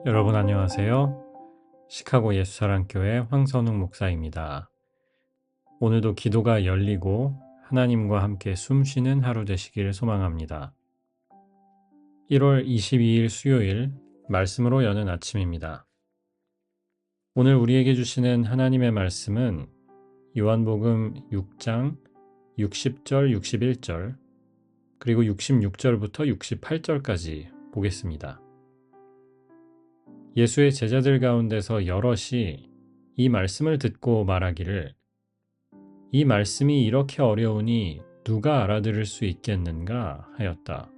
여러분 안녕하세요. 시카고 예수사랑교회 황선웅 목사입니다. 오늘도 기도가 열리고 하나님과 함께 숨쉬는 하루 되시길 소망합니다. 1월 22일 수요일 말씀으로 여는 아침입니다. 오늘 우리에게 주시는 하나님의 말씀은 요한복음 6장 60절, 61절, 그리고 66절부터 68절까지 보겠습니다. 예수의 제자들 가운데서 여럿이 이 말씀을 듣고 말하기를 이 말씀이 이렇게 어려우니 누가 알아들을 수 있겠는가 하였다.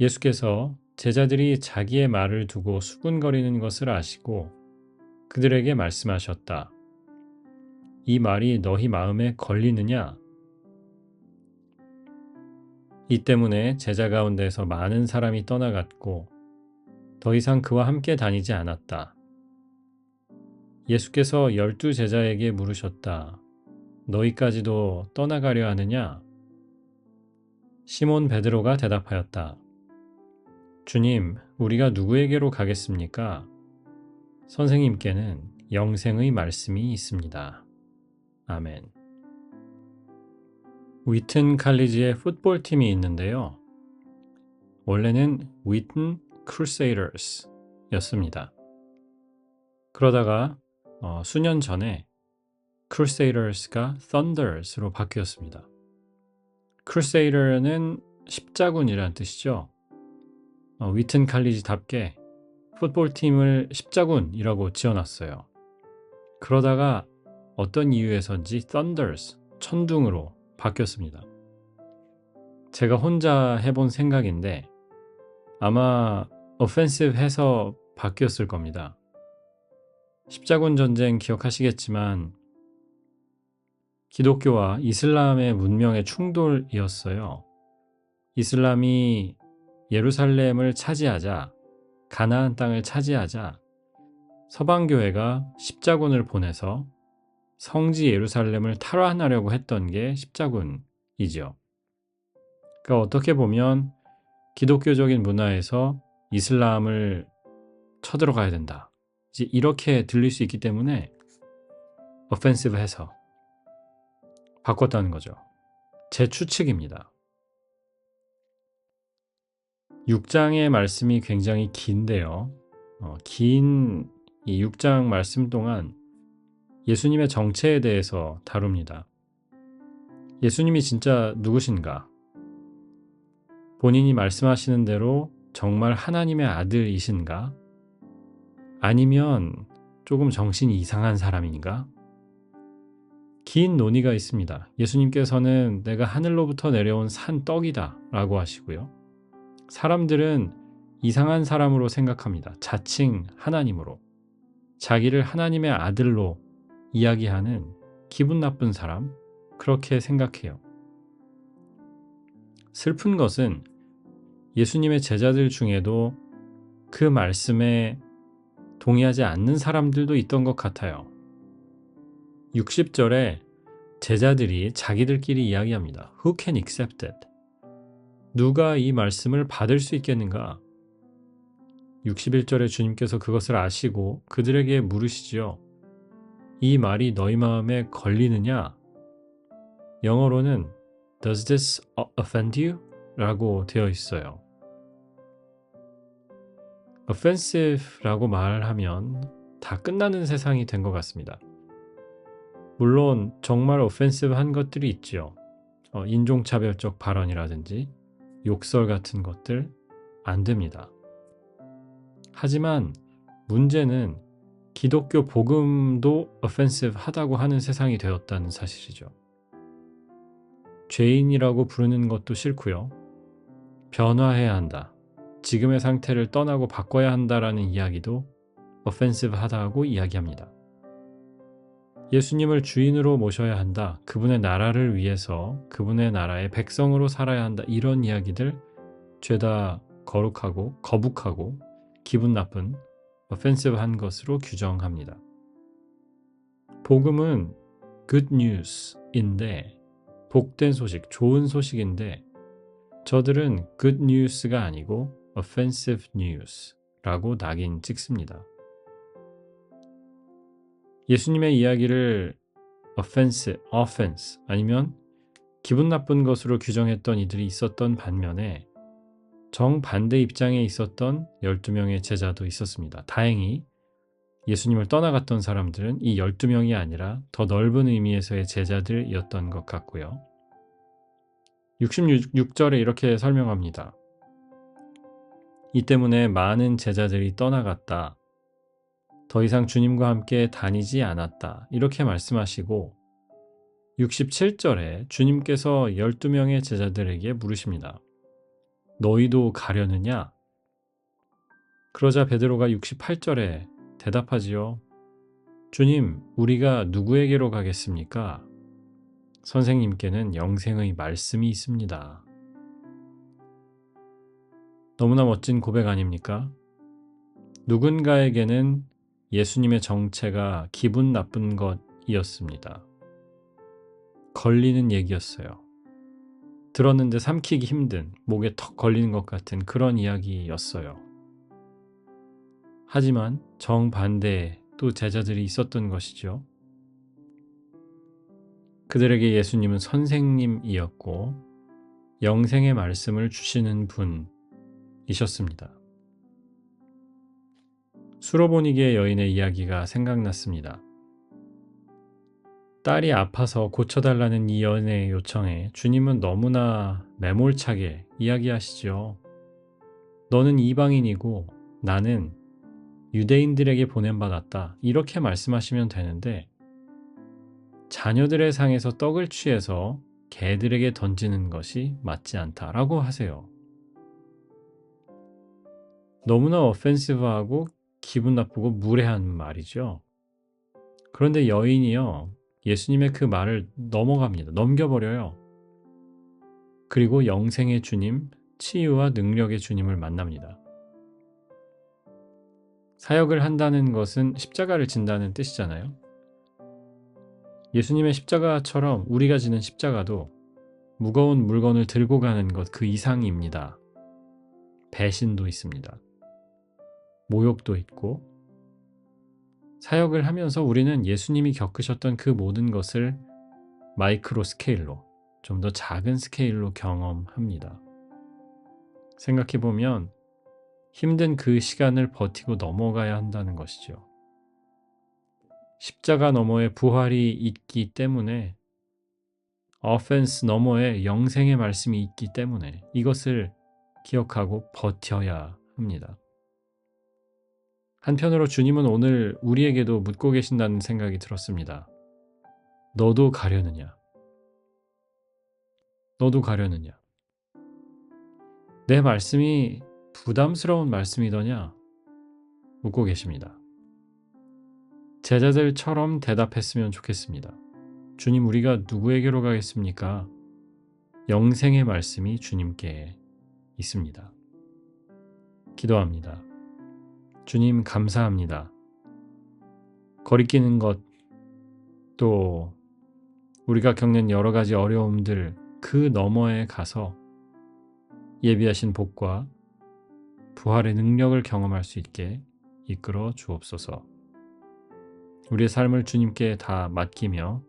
예수께서 제자들이 자기의 말을 두고 수군거리는 것을 아시고 그들에게 말씀하셨다. 이 말이 너희 마음에 걸리느냐? 이 때문에 제자 가운데서 많은 사람이 떠나갔고 더 이상 그와 함께 다니지 않았다. 예수께서 12 제자에게 물으셨다. 너희까지도 떠나가려 하느냐? 시몬 베드로가 대답하였다. 주님, 우리가 누구에게로 가겠습니까? 선생님께는 영생의 말씀이 있습니다. 아멘. 위튼 칼리지의 풋볼팀이 있는데요. 원래는 위튼 크루세이더스 였습니다. 그러다가 수년 전에 크루세이더스가 Thunders로 바뀌었습니다. 크루세이더는 십자군이라는 뜻이죠. 위튼 칼리지답게 풋볼팀을 십자군이라고 지어놨어요. 그러다가 어떤 이유에서인지 Thunders, 천둥으로 바뀌었습니다. 제가 혼자 해본 생각인데 아마 offensive 해서 바뀌었을 겁니다. 십자군 전쟁 기억하시겠지만 기독교와 이슬람의 문명의 충돌이었어요. 이슬람이 예루살렘을 차지하자, 가나안 땅을 차지하자 서방교회가 십자군을 보내서 성지 예루살렘을 탈환하려고 했던 게 십자군이죠. 그러니까 어떻게 보면 기독교적인 문화에서 이슬람을 쳐들어가야 된다. 이제 이렇게 들릴 수 있기 때문에 offensive 해서 바꿨다는 거죠. 제 추측입니다. 6장의 말씀이 굉장히 긴데요. 긴 이 6장 말씀 동안 예수님의 정체에 대해서 다룹니다. 예수님이 진짜 누구신가? 본인이 말씀하시는 대로 정말 하나님의 아들이신가? 아니면 조금 정신이 이상한 사람인가? 긴 논의가 있습니다. 예수님께서는 내가 하늘로부터 내려온 산 떡이다 라고 하시고요. 사람들은 이상한 사람으로 생각합니다. 자칭 하나님으로. 자기를 하나님의 아들로 이야기하는 기분 나쁜 사람, 그렇게 생각해요. 슬픈 것은 예수님의 제자들 중에도 그 말씀에 동의하지 않는 사람들도 있던 것 같아요. 60절에 제자들이 자기들끼리 이야기합니다. Who can accept it? 누가 이 말씀을 받을 수 있겠는가? 61절에 주님께서 그것을 아시고 그들에게 물으시죠. 이 말이 너희 마음에 걸리느냐? 영어로는 Does this offend you? 라고 되어 있어요. offensive라고 말하면 다 끝나는 세상이 된 것 같습니다. 물론 정말 offensive한 것들이 있죠. 인종차별적 발언이라든지 욕설 같은 것들 안 됩니다. 하지만 문제는 기독교 복음도 offensive 하다고 하는 세상이 되었다는 사실이죠. 죄인이라고 부르는 것도 싫고요. 변화해야 한다. 지금의 상태를 떠나고 바꿔야 한다라는 이야기도 offensive 하다고 이야기합니다. 예수님을 주인으로 모셔야 한다. 그분의 나라를 위해서 그분의 나라의 백성으로 살아야 한다. 이런 이야기들 죄다 거룩하고 거북하고 기분 나쁜 offensive한 것으로 규정합니다. 복음은 good news인데 복된 소식, 좋은 소식인데 저들은 good news가 아니고 offensive news, 라고 낙인 찍습니다. 예수님의 이야기를 offense 아니면 기분 나쁜 것으로 규정했던 이들이 있었던 반면에 정반대 입장에 있었던 12명의 제자도 있었습니다. 다행히 예수님을 떠나갔던 사람들은 이 12명이 아니라 더 넓은 의미에서의 제자들이었던 것 같고요. 66절에 이렇게 설명합니다. 이 때문에 많은 제자들이 떠나갔다. 더 이상 주님과 함께 다니지 않았다. 이렇게 말씀하시고 67절에 주님께서 12명의 제자들에게 물으십니다. 너희도 가려느냐? 그러자 베드로가 68절에 대답하지요. 주님, 우리가 누구에게로 가겠습니까? 선생님께는 영생의 말씀이 있습니다. 너무나 멋진 고백 아닙니까? 누군가에게는 예수님의 정체가 기분 나쁜 것이었습니다. 걸리는 얘기였어요. 들었는데 삼키기 힘든, 목에 턱 걸리는 것 같은 그런 이야기였어요. 하지만 정반대의 또 제자들이 있었던 것이죠. 그들에게 예수님은 선생님이었고 영생의 말씀을 주시는 분이셨습니다. 수로보니게 여인의 이야기가 생각났습니다. 딸이 아파서 고쳐달라는 이 여인의 요청에 주님은 너무나 매몰차게 이야기하시죠. 너는 이방인이고 나는 유대인들에게 보냄받았다. 이렇게 말씀하시면 되는데 자녀들의 상에서 떡을 취해서 개들에게 던지는 것이 맞지 않다라고 하세요. 너무나 오펜시브하고 기분 나쁘고 무례한 말이죠. 그런데 여인이요. 예수님의 그 말을 넘어갑니다. 넘겨버려요. 그리고 영생의 주님, 치유와 능력의 주님을 만납니다. 사역을 한다는 것은 십자가를 진다는 뜻이잖아요. 예수님의 십자가처럼 우리가 지는 십자가도 무거운 물건을 들고 가는 것 그 이상입니다. 배신도 있습니다. 모욕도 있고 사역을 하면서 우리는 예수님이 겪으셨던 그 모든 것을 마이크로 스케일로 좀 더 작은 스케일로 경험합니다. 생각해보면 힘든 그 시간을 버티고 넘어가야 한다는 것이죠. 십자가 너머에 부활이 있기 때문에 어펜스 너머에 영생의 말씀이 있기 때문에 이것을 기억하고 버텨야 합니다. 한편으로 주님은 오늘 우리에게도 묻고 계신다는 생각이 들었습니다. 너도 가려느냐? 너도 가려느냐? 내 말씀이 부담스러운 말씀이더냐? 묻고 계십니다. 제자들처럼 대답했으면 좋겠습니다. 주님, 우리가 누구에게로 가겠습니까? 영생의 말씀이 주님께 있습니다. 기도합니다. 주님, 감사합니다. 거리끼는 것, 또 우리가 겪는 여러 가지 어려움들 그 너머에 가서 예비하신 복과 부활의 능력을 경험할 수 있게 이끌어 주옵소서. 우리의 삶을 주님께 다 맡기며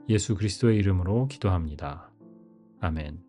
예수 그리스도의 이름으로 기도합니다. 아멘.